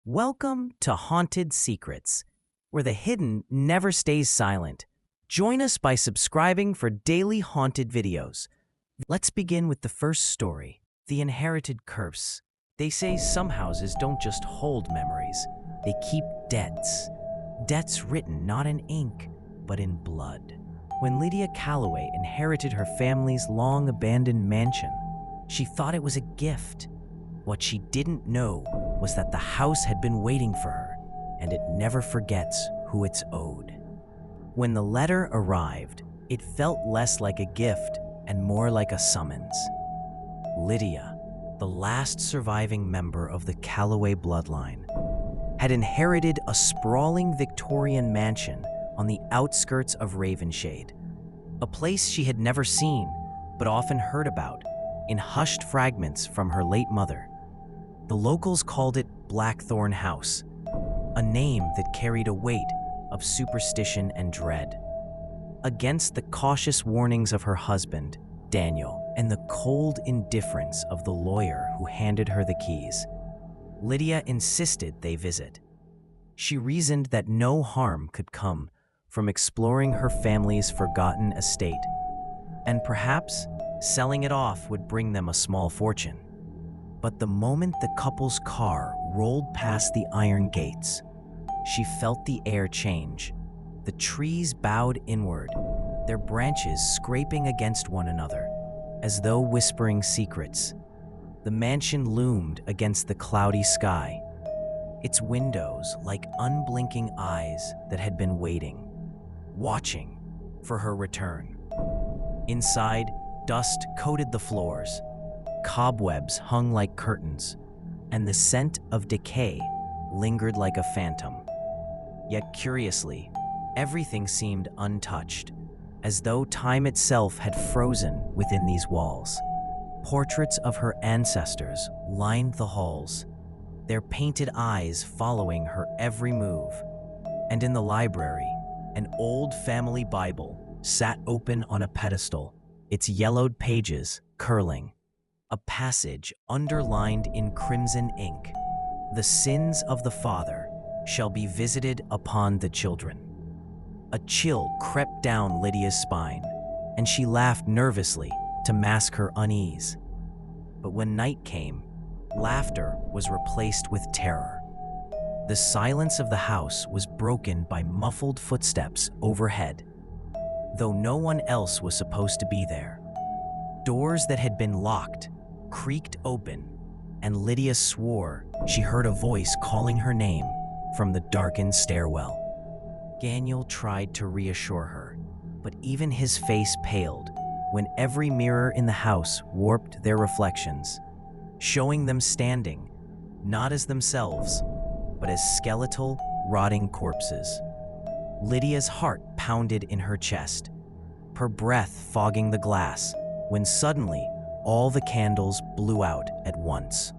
Welcome to Haunted Secrets, where the hidden never stays silent. Join us by subscribing for daily haunted videos. Let's begin with the first story, The Inherited Curse. They say some houses don't just hold memories, they keep debts. Debts written not in ink, but in blood. When Lydia Calloway inherited her family's long-abandoned mansion, she thought it was a gift. What she didn't know was that the house had been waiting for her, and it never forgets who it's owed. When the letter arrived, it felt less like a gift and more like a summons. Lydia, the last surviving member of the Calloway bloodline, had inherited a sprawling Victorian mansion on the outskirts of Ravenshade, a place she had never seen but often heard about in hushed fragments from her late mother. The locals called it Blackthorn House, a name that carried a weight of superstition and dread. Against the cautious warnings of her husband, Daniel, and the cold indifference of the lawyer who handed her the keys, Lydia insisted they visit. She reasoned that no harm could come from exploring her family's forgotten estate, and perhaps selling it off would bring them a small fortune. But the moment the couple's car rolled past the iron gates, she felt the air change. The trees bowed inward, their branches scraping against one another, as though whispering secrets. The mansion loomed against the cloudy sky, its windows like unblinking eyes that had been waiting, watching for her return. Inside, dust coated the floors, cobwebs hung like curtains, and the scent of decay lingered like a phantom. Yet curiously, everything seemed untouched, as though time itself had frozen within these walls. Portraits of her ancestors lined the halls, their painted eyes following her every move. And in the library, an old family Bible sat open on a pedestal, its yellowed pages curling. A passage underlined in crimson ink: "The sins of the father shall be visited upon the children." A chill crept down Lydia's spine, and she laughed nervously to mask her unease. But when night came, laughter was replaced with terror. The silence of the house was broken by muffled footsteps overhead, though no one else was supposed to be there. Doors that had been locked creaked open, and Lydia swore she heard a voice calling her name from the darkened stairwell. Daniel tried to reassure her, but even his face paled when every mirror in the house warped their reflections, showing them standing, not as themselves, but as skeletal, rotting corpses. Lydia's heart pounded in her chest, her breath fogging the glass, when suddenly all the candles blew out at once.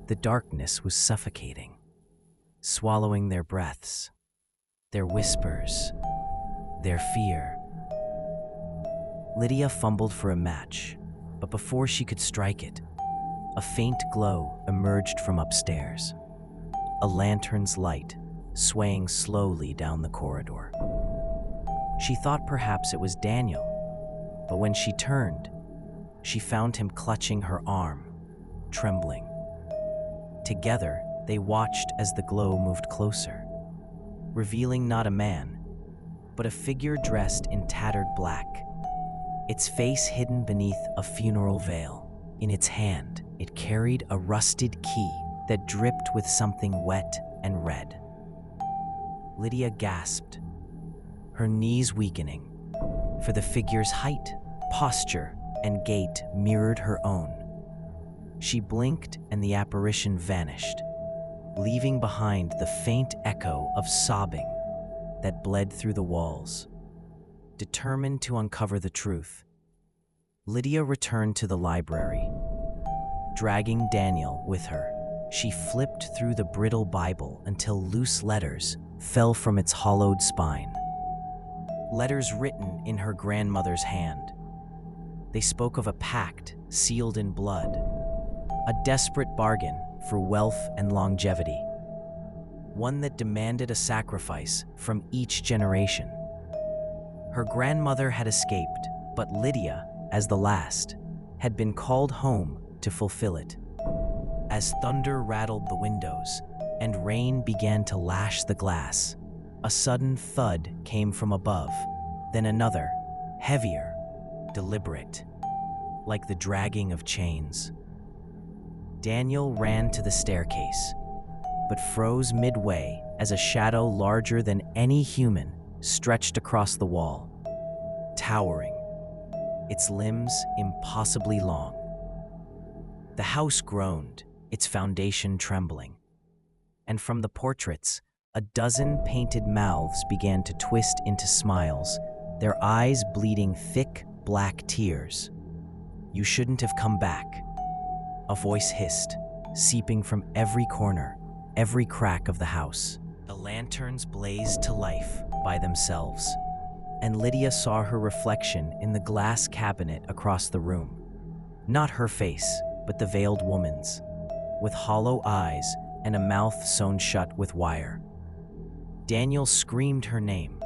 The darkness was suffocating, swallowing their breaths, their whispers, their fear. Lydia fumbled for a match, but before she could strike it, a faint glow emerged from upstairs, a lantern's light swaying slowly down the corridor. She thought perhaps it was Daniel, but when she turned, she found him clutching her arm, trembling. Together, they watched as the glow moved closer, revealing not a man, but a figure dressed in tattered black, its face hidden beneath a funeral veil. In its hand, it carried a rusted key that dripped with something wet and red. Lydia gasped, her knees weakening, for the figure's height, posture, and gait mirrored her own. She blinked and the apparition vanished, leaving behind the faint echo of sobbing that bled through the walls. Determined to uncover the truth, Lydia returned to the library. Dragging Daniel with her, she flipped through the brittle Bible until loose letters fell from its hollowed spine. Letters written in her grandmother's hand. They spoke of a pact sealed in blood, a desperate bargain for wealth and longevity, one that demanded a sacrifice from each generation. Her grandmother had escaped, but Lydia, as the last, had been called home to fulfill it. As thunder rattled the windows and rain began to lash the glass, a sudden thud came from above, then another, heavier, deliberate, like the dragging of chains. Daniel ran to the staircase, but froze midway as a shadow larger than any human stretched across the wall, towering, its limbs impossibly long. The house groaned, its foundation trembling, and from the portraits, a dozen painted mouths began to twist into smiles, their eyes bleeding thick black tears. "You shouldn't have come back," a voice hissed, seeping from every corner, every crack of the house. The lanterns blazed to life by themselves, and Lydia saw her reflection in the glass cabinet across the room. Not her face, but the veiled woman's, with hollow eyes and a mouth sewn shut with wire. Daniel screamed her name,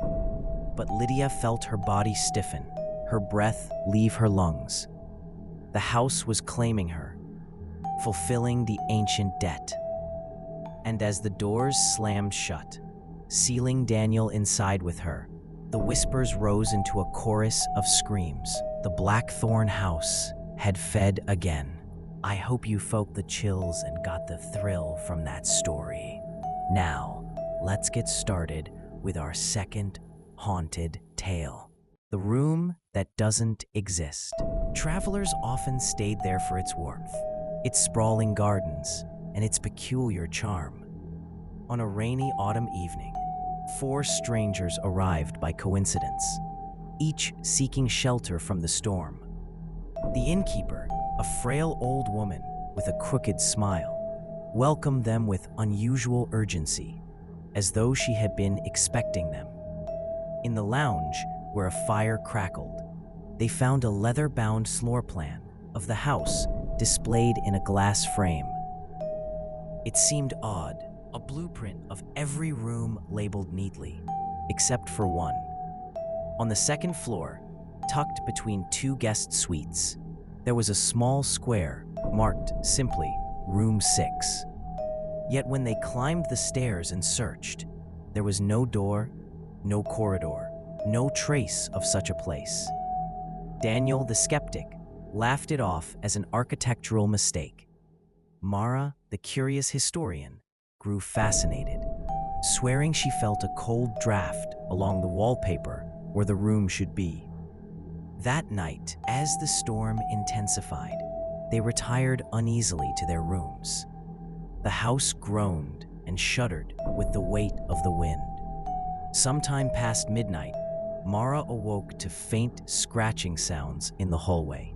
but Lydia felt her body stiffen, her breath leave her lungs. The house was claiming her, fulfilling the ancient debt. And as the doors slammed shut, sealing Daniel inside with her, the whispers rose into a chorus of screams. The Blackthorn house had fed again. I hope you felt the chills and got the thrill from that story. Now, let's get started with our second haunted tale. The room that doesn't exist. Travelers often stayed there for its warmth, its sprawling gardens, and its peculiar charm. On a rainy autumn evening, 4 strangers arrived by coincidence, each seeking shelter from the storm. The innkeeper, a frail old woman with a crooked smile, welcomed them with unusual urgency, as though she had been expecting them. In the lounge, where a fire crackled, they found a leather-bound floor plan of the house displayed in a glass frame. It seemed odd, a blueprint of every room labeled neatly, except for one. On the second floor, tucked between 2 guest suites, there was a small square marked simply Room 6. Yet when they climbed the stairs and searched, there was no door, no corridor, no trace of such a place. Daniel, the skeptic, laughed it off as an architectural mistake. Mara, the curious historian, grew fascinated, swearing she felt a cold draft along the wallpaper where the room should be. That night, as the storm intensified, they retired uneasily to their rooms. The house groaned and shuddered with the weight of the wind. Sometime past midnight, Mara awoke to faint scratching sounds in the hallway.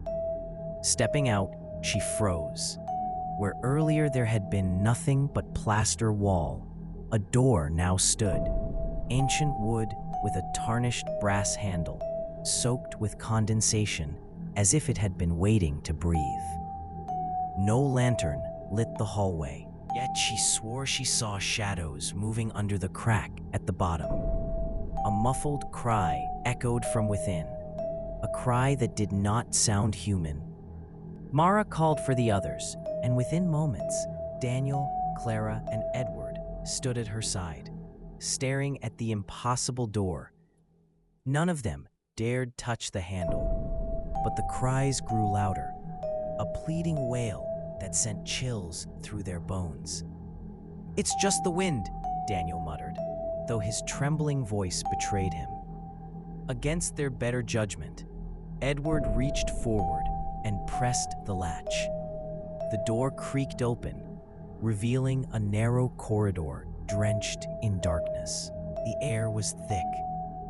Stepping out, she froze. Where earlier there had been nothing but plaster wall, a door now stood, ancient wood with a tarnished brass handle, soaked with condensation as if it had been waiting to breathe. No lantern lit the hallway, yet she swore she saw shadows moving under the crack at the bottom. A muffled cry echoed from within, a cry that did not sound human. Mara called for the others, and within moments, Daniel, Clara, and Edward stood at her side, staring at the impossible door. None of them dared touch the handle, but the cries grew louder, a pleading wail that sent chills through their bones. "It's just the wind," Daniel muttered, though his trembling voice betrayed him. Against their better judgment, Edward reached forward and pressed the latch. The door creaked open, revealing a narrow corridor drenched in darkness. The air was thick,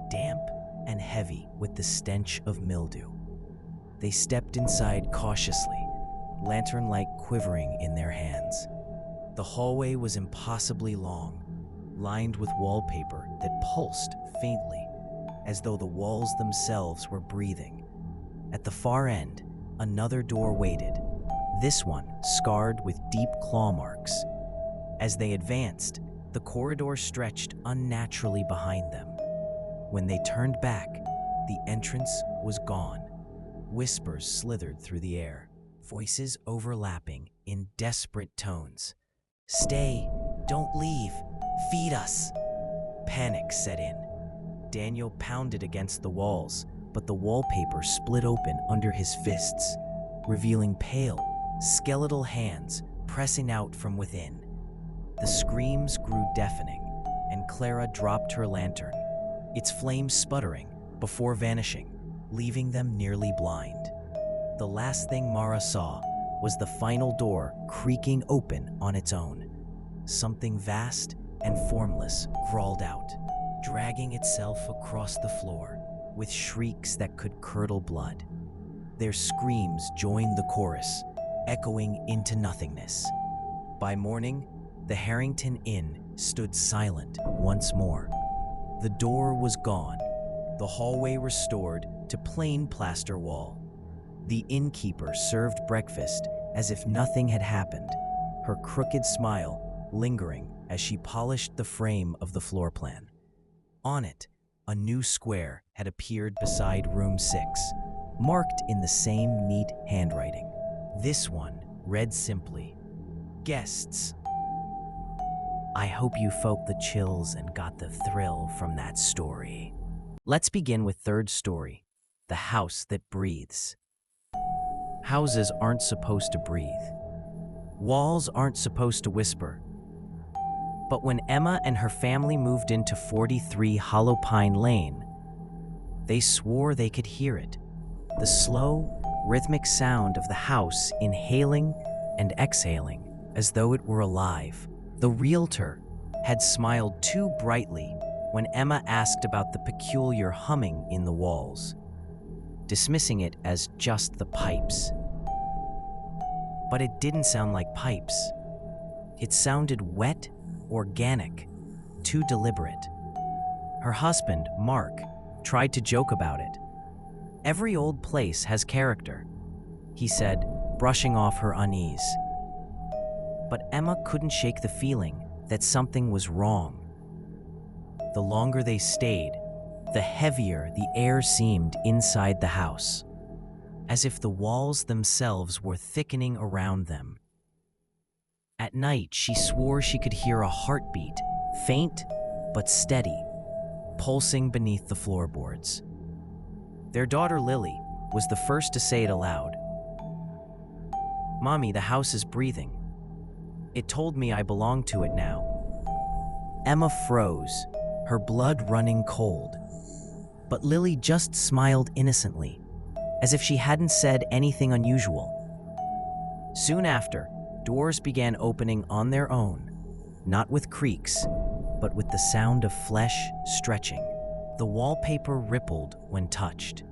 damp, and heavy with the stench of mildew. They stepped inside cautiously, lantern light quivering in their hands. The hallway was impossibly long, lined with wallpaper that pulsed faintly, as though the walls themselves were breathing. At the far end, another door waited, this one scarred with deep claw marks. As they advanced, the corridor stretched unnaturally behind them. When they turned back, the entrance was gone. Whispers slithered through the air, voices overlapping in desperate tones. "Stay, don't leave, feed us." Panic set in. Daniel pounded against the walls, but the wallpaper split open under his fists, revealing pale, skeletal hands pressing out from within. The screams grew deafening, and Clara dropped her lantern, its flame sputtering before vanishing, leaving them nearly blind. The last thing Mara saw was the final door creaking open on its own. Something vast and formless crawled out, dragging itself across the floor with shrieks that could curdle blood. Their screams joined the chorus, echoing into nothingness. By morning, the Harrington Inn stood silent once more. The door was gone, the hallway restored to plain plaster wall. The innkeeper served breakfast as if nothing had happened, her crooked smile lingering as she polished the frame of the floor plan. On it, a new square had appeared beside room 6, marked in the same neat handwriting. This one read simply, "Guests." I hope you felt the chills and got the thrill from that story. Let's begin with third story, The House That Breathes. Houses aren't supposed to breathe. Walls aren't supposed to whisper. But when Emma and her family moved into 43 Hollow Pine Lane, they swore they could hear it. The slow, rhythmic sound of the house inhaling and exhaling as though it were alive. The realtor had smiled too brightly when Emma asked about the peculiar humming in the walls, dismissing it as just the pipes. But it didn't sound like pipes. It sounded wet, organic, too deliberate. Her husband, Mark, tried to joke about it. "Every old place has character," he said, brushing off her unease. But Emma couldn't shake the feeling that something was wrong. The longer they stayed, the heavier the air seemed inside the house, as if the walls themselves were thickening around them. At night, she swore she could hear a heartbeat, faint but steady, pulsing beneath the floorboards. Their daughter Lily was the first to say it aloud. "Mommy, the house is breathing. It told me I belong to it now." Emma froze, her blood running cold. But Lily just smiled innocently, as if she hadn't said anything unusual. Soon after, doors began opening on their own, not with creaks, but with the sound of flesh stretching. The wallpaper rippled when touched,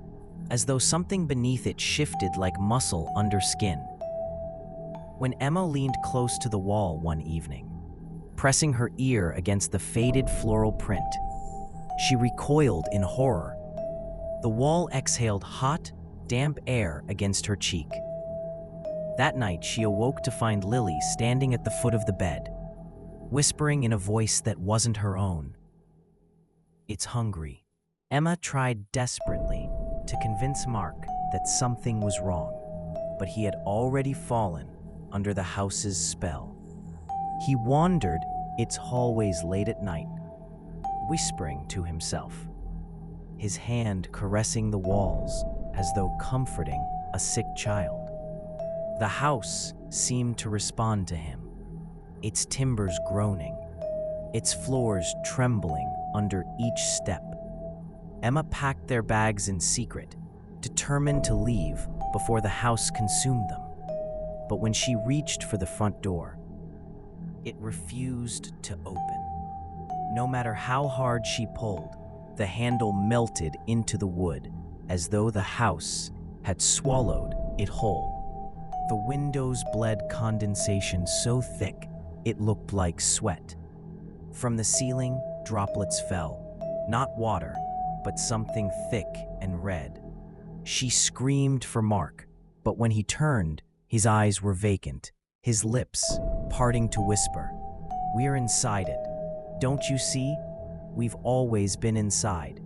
as though something beneath it shifted like muscle under skin. When Emma leaned close to the wall one evening, pressing her ear against the faded floral print, she recoiled in horror. The wall exhaled hot, damp air against her cheek. That night, she awoke to find Lily standing at the foot of the bed, whispering in a voice that wasn't her own. "It's hungry." Emma tried desperately to convince Mark that something was wrong, but he had already fallen under the house's spell. He wandered its hallways late at night, whispering to himself, his hand caressing the walls as though comforting a sick child. The house seemed to respond to him, its timbers groaning, its floors trembling under each step. Emma packed their bags in secret, determined to leave before the house consumed them. But when she reached for the front door, it refused to open. No matter how hard she pulled, the handle melted into the wood as though the house had swallowed it whole. The windows bled condensation so thick it looked like sweat. From the ceiling, droplets fell, not water, but something thick and red. She screamed for Mark, but when he turned, His eyes were vacant, his lips parting to whisper, "We're inside it. Don't you see? We've always been inside."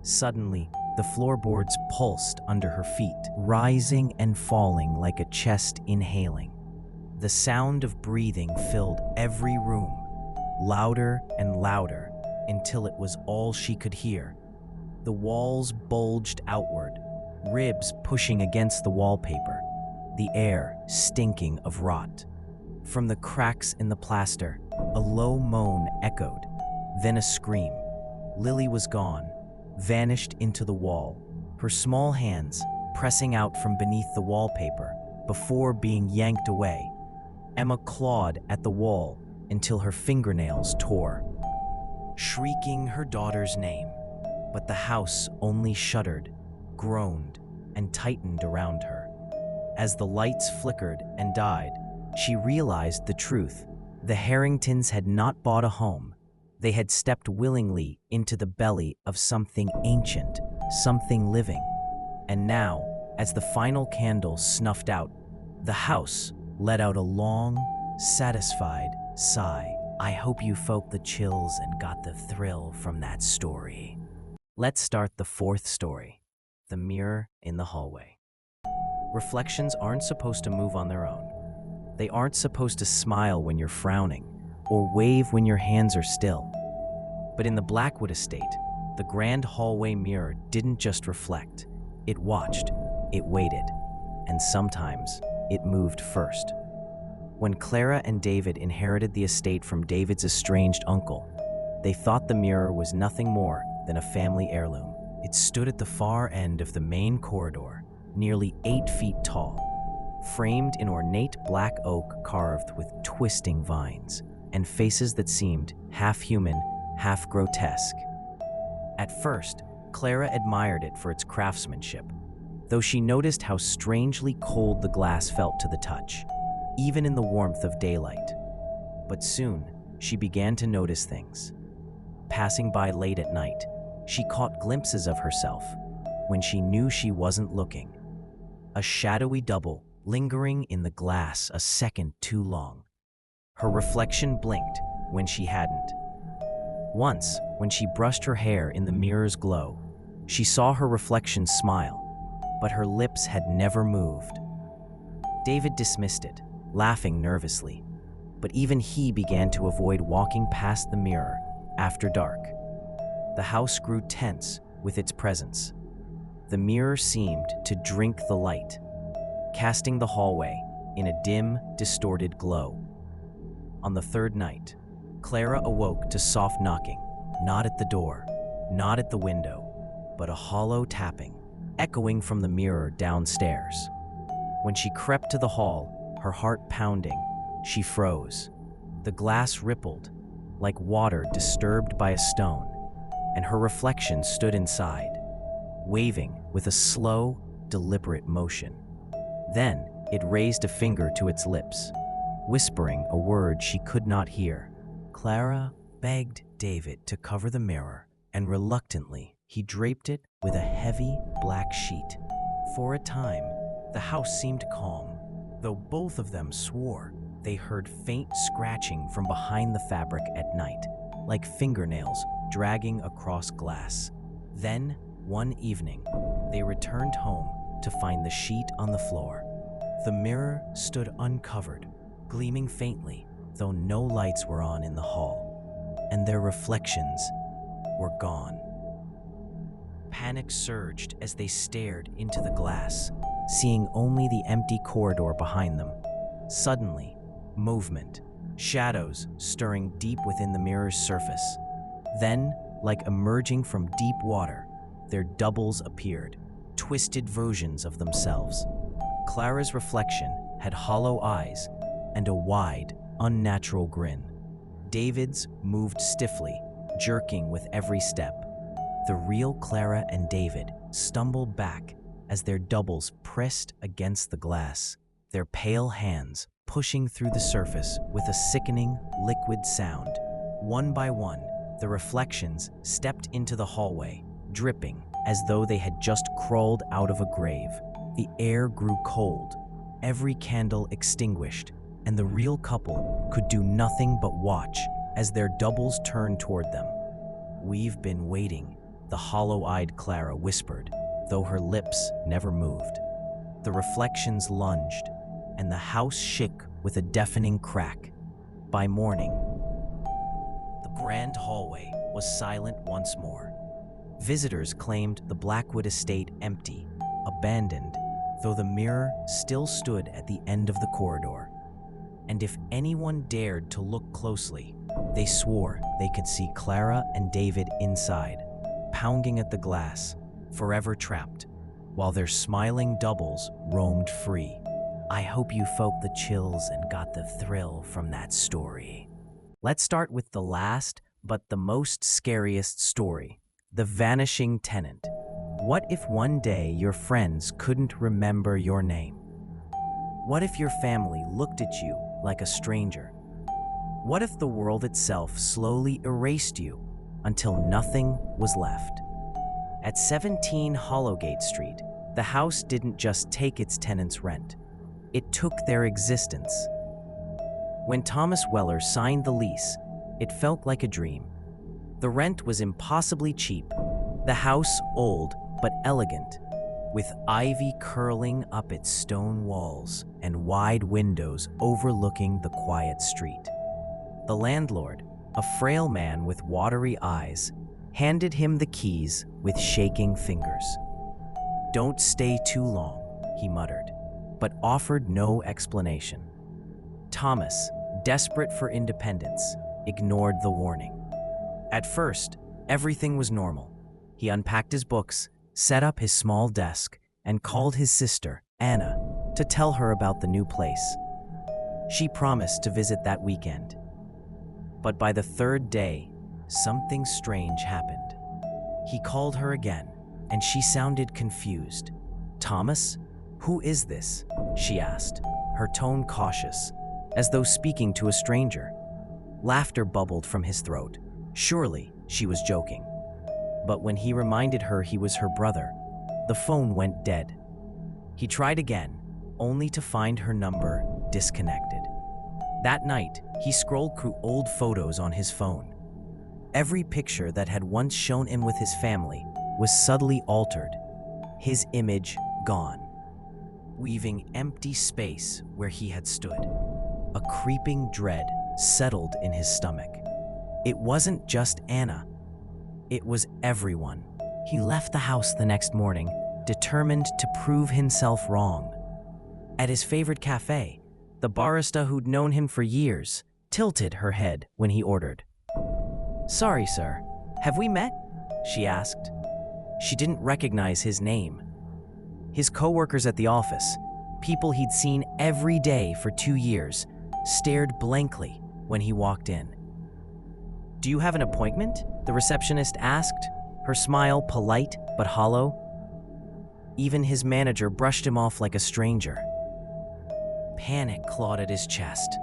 Suddenly, the floorboards pulsed under her feet, rising and falling like a chest inhaling. The sound of breathing filled every room, louder and louder, until it was all she could hear. The walls bulged outward, ribs pushing against the wallpaper, the air stinking of rot. From the cracks in the plaster, a low moan echoed, then a scream. Lily was gone, vanished into the wall, her small hands pressing out from beneath the wallpaper before being yanked away. Emma clawed at the wall until her fingernails tore, shrieking her daughter's name, but the house only shuddered, groaned, and tightened around her. As the lights flickered and died, she realized the truth. The Harringtons had not bought a home. They had stepped willingly into the belly of something ancient, something living. And now, as the final candle snuffed out, the house let out a long, satisfied sigh. I hope you felt the chills and got the thrill from that story. Let's start the fourth story, The Mirror in the Hallway. Reflections aren't supposed to move on their own. They aren't supposed to smile when you're frowning or wave when your hands are still. But in the Blackwood estate, the grand hallway mirror didn't just reflect. It watched, it waited, and sometimes it moved first. When Clara and David inherited the estate from David's estranged uncle, they thought the mirror was nothing more than a family heirloom. It stood at the far end of the main corridor, nearly 8 feet tall, framed in ornate black oak carved with twisting vines and faces that seemed half human, half grotesque. At first, Clara admired it for its craftsmanship, though she noticed how strangely cold the glass felt to the touch, even in the warmth of daylight. But soon, she began to notice things. Passing by late at night, she caught glimpses of herself when she knew she wasn't looking. A shadowy double lingering in the glass a second too long. Her reflection blinked when she hadn't. Once, when she brushed her hair in the mirror's glow, she saw her reflection smile, but her lips had never moved. David dismissed it, laughing nervously, but even he began to avoid walking past the mirror after dark. The house grew tense with its presence. The mirror seemed to drink the light, casting the hallway in a dim, distorted glow. On the third night, Clara awoke to soft knocking, not at the door, not at the window, but a hollow tapping, echoing from the mirror downstairs. When she crept to the hall, her heart pounding, she froze. The glass rippled, like water disturbed by a stone, and her reflection stood inside, waving with a slow, deliberate motion. Then it raised a finger to its lips, whispering a word she could not hear. Clara begged David to cover the mirror, and reluctantly, he draped it with a heavy black sheet. For a time, the house seemed calm, though both of them swore they heard faint scratching from behind the fabric at night, like fingernails dragging across glass. Then, one evening, they returned home to find the sheet on the floor. The mirror stood uncovered, gleaming faintly, though no lights were on in the hall, and their reflections were gone. Panic surged as they stared into the glass, seeing only the empty corridor behind them. Suddenly, movement, shadows stirring deep within the mirror's surface. Then, like emerging from deep water, their doubles appeared, twisted versions of themselves. Clara's reflection had hollow eyes and a wide, unnatural grin. David's moved stiffly, jerking with every step. The real Clara and David stumbled back as their doubles pressed against the glass, their pale hands pushing through the surface with a sickening, liquid sound. One by one, the reflections stepped into the hallway, dripping as though they had just crawled out of a grave. The air grew cold, every candle extinguished, and the real couple could do nothing but watch as their doubles turned toward them. "We've been waiting," the hollow-eyed Clara whispered, though her lips never moved. The reflections lunged, and the house shook with a deafening crack. By morning, the grand hallway was silent once more. Visitors claimed the Blackwood estate empty, abandoned, though the mirror still stood at the end of the corridor. And if anyone dared to look closely, they swore they could see Clara and David inside, pounding at the glass, forever trapped, while their smiling doubles roamed free. I hope you felt the chills and got the thrill from that story. Let's start with the last, but the most scariest story, the vanishing tenant. What if one day your friends couldn't remember your name? What if your family looked at you like a stranger? What if the world itself slowly erased you until nothing was left? At 17 Hollowgate Street, the house didn't just take its tenants' rent, it took their existence. When Thomas Weller signed the lease, it felt like a dream. The rent was impossibly cheap, the house old but elegant, with ivy curling up its stone walls and wide windows overlooking the quiet street. The landlord, a frail man with watery eyes, handed him the keys with shaking fingers. "Don't stay too long," he muttered, but offered no explanation. Thomas, desperate for independence, ignored the warning. At first, everything was normal. He unpacked his books, set up his small desk, and called his sister, Anna, to tell her about the new place. She promised to visit that weekend. But by the third day, something strange happened. He called her again, and she sounded confused. "Thomas? Who is this?" she asked, her tone cautious, as though speaking to a stranger. Laughter bubbled from his throat. Surely she was joking. But when he reminded her he was her brother, the phone went dead. He tried again, only to find her number disconnected. That night, he scrolled through old photos on his phone. Every picture that had once shown him with his family was subtly altered, his image gone, leaving empty space where he had stood. A creeping dread settled in his stomach. It wasn't just Anna. It was everyone. He left the house the next morning, determined to prove himself wrong. At his favorite cafe, the barista who'd known him for years tilted her head when he ordered. "Sorry, sir. Have we met?" she asked. She didn't recognize his name. His coworkers at the office, people he'd seen every day for 2 years, stared blankly when he walked in. "Do you have an appointment?" the receptionist asked, her smile polite but hollow. Even his manager brushed him off like a stranger. Panic clawed at his chest.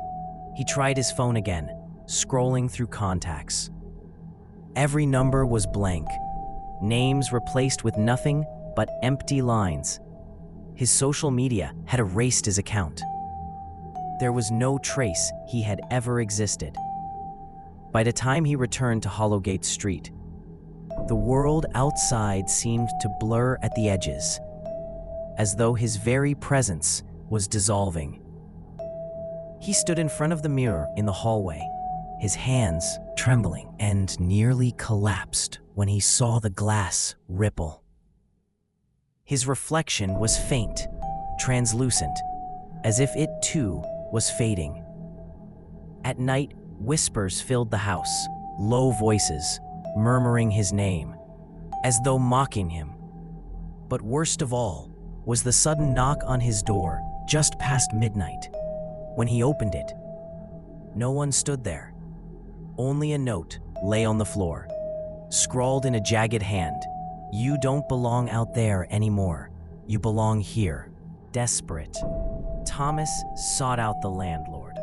He tried his phone again, scrolling through contacts. Every number was blank, names replaced with nothing but empty lines. His social media had erased his account. There was no trace he had ever existed. By the time he returned to Hollowgate Street, the world outside seemed to blur at the edges, as though his very presence was dissolving. He stood in front of the mirror in the hallway, his hands trembling, and nearly collapsed when he saw the glass ripple. His reflection was faint, translucent, as if it too was fading. At night, whispers filled the house, low voices murmuring his name, as though mocking him. But worst of all was the sudden knock on his door just past midnight. When he opened it, no one stood there. Only a note lay on the floor, scrawled in a jagged hand. "You don't belong out there anymore. You belong here." Desperate, Thomas sought out the landlord.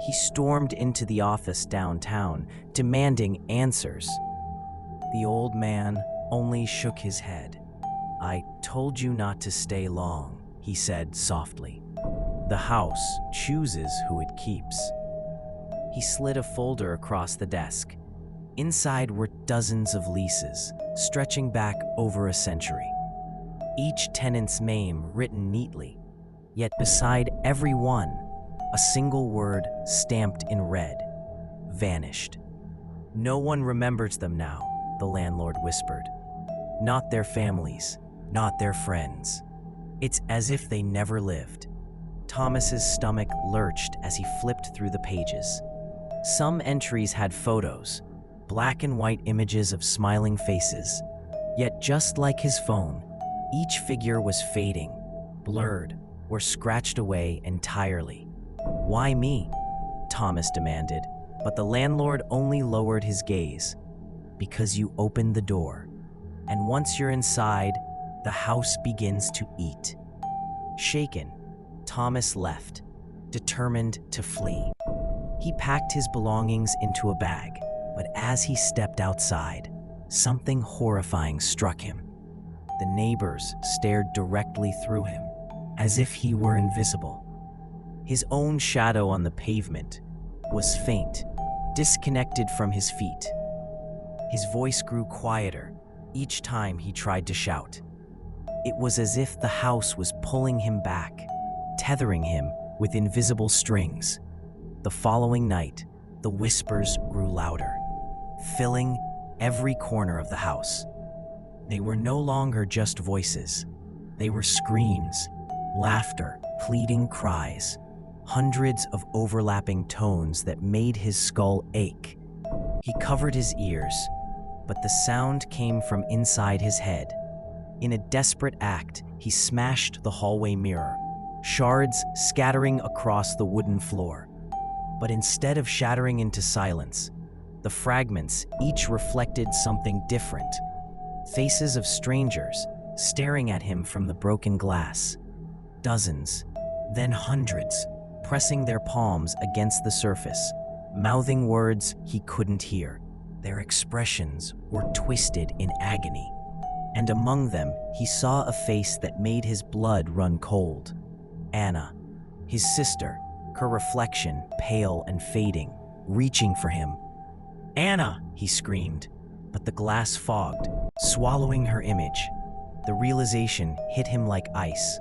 He stormed into the office downtown, demanding answers. The old man only shook his head. "I told you not to stay long," he he said softly. The house chooses who it keeps. He slid a folder across the desk. Inside were dozens of leases, stretching back over a century. Each tenant's name written neatly, yet beside every one, a single word stamped in red: vanished. No one remembers them now, the landlord whispered. Not their families, not their friends. It's as if they never lived. Thomas's stomach lurched as he flipped through the pages. Some entries had photos, black and white images of smiling faces. Yet just like his phone, each figure was fading, blurred, or scratched away entirely. Why me? Thomas demanded, but the landlord only lowered his gaze. Because you opened the door, and once you're inside, the house begins to eat. Shaken, Thomas left, determined to flee. He packed his belongings into a bag, but as he stepped outside, something horrifying struck him. The neighbors stared directly through him, as if he were invisible. His own shadow on the pavement was faint, disconnected from his feet. His voice grew quieter each time he tried to shout. It was as if the house was pulling him back, tethering him with invisible strings. The following night, the whispers grew louder, filling every corner of the house. They were no longer just voices. They were screams, laughter, pleading cries, hundreds of overlapping tones that made his skull ache. He covered his ears, but the sound came from inside his head. In a desperate act, he smashed the hallway mirror, shards scattering across the wooden floor. But instead of shattering into silence, the fragments each reflected something different. Faces of strangers staring at him from the broken glass. Dozens, then hundreds, pressing their palms against the surface, mouthing words he couldn't hear. Their expressions were twisted in agony. And among them, he saw a face that made his blood run cold. Anna, his sister, her reflection pale and fading, reaching for him. "Anna!" he screamed, but the glass fogged, swallowing her image. The realization hit him like ice.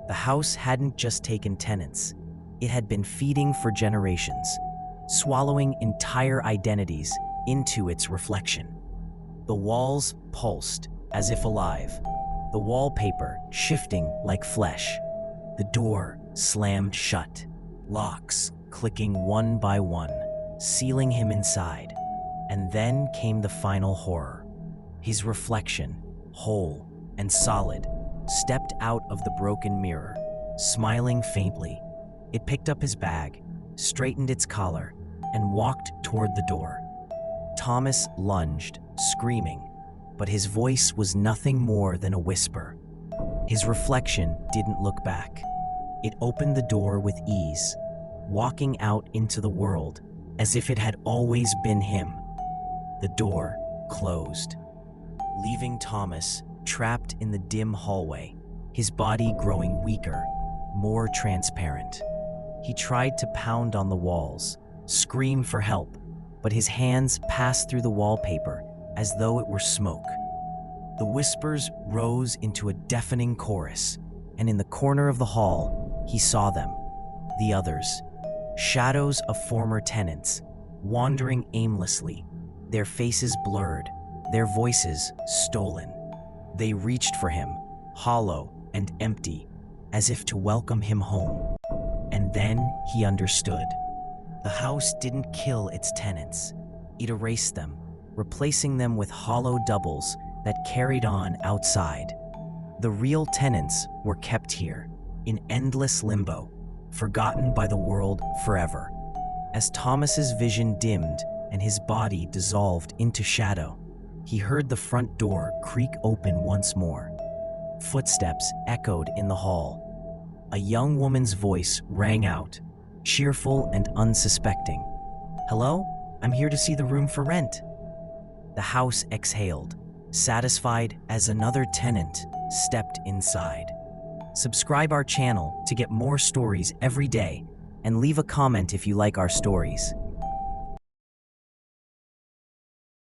The house hadn't just taken tenants. It had been feeding for generations, swallowing entire identities into its reflection. The walls pulsed as if alive, the wallpaper shifting like flesh. The door slammed shut, locks clicking one by one, sealing him inside. And then came the final horror. His reflection, whole and solid, stepped out of the broken mirror, smiling faintly. It picked up his bag, straightened its collar, and walked toward the door. Thomas lunged, screaming, but his voice was nothing more than a whisper. His reflection didn't look back. It opened the door with ease, walking out into the world as if it had always been him. The door closed, leaving Thomas trapped in the dim hallway, his body growing weaker, more transparent. He tried to pound on the walls, scream for help, but his hands passed through the wallpaper as though it were smoke. The whispers rose into a deafening chorus, and in the corner of the hall, he saw them, the others, shadows of former tenants, wandering aimlessly, their faces blurred, their voices stolen. They reached for him, hollow and empty, as if to welcome him home. And then he understood. The house didn't kill its tenants. It erased them, replacing them with hollow doubles that carried on outside. The real tenants were kept here, in endless limbo, forgotten by the world forever. As Thomas's vision dimmed and his body dissolved into shadow, he heard the front door creak open once more. Footsteps echoed in the hall. A young woman's voice rang out, cheerful and unsuspecting. "Hello? I'm here to see the room for rent." The house exhaled, satisfied as another tenant stepped inside. Subscribe our channel to get more stories every day, and leave a comment if you like our stories.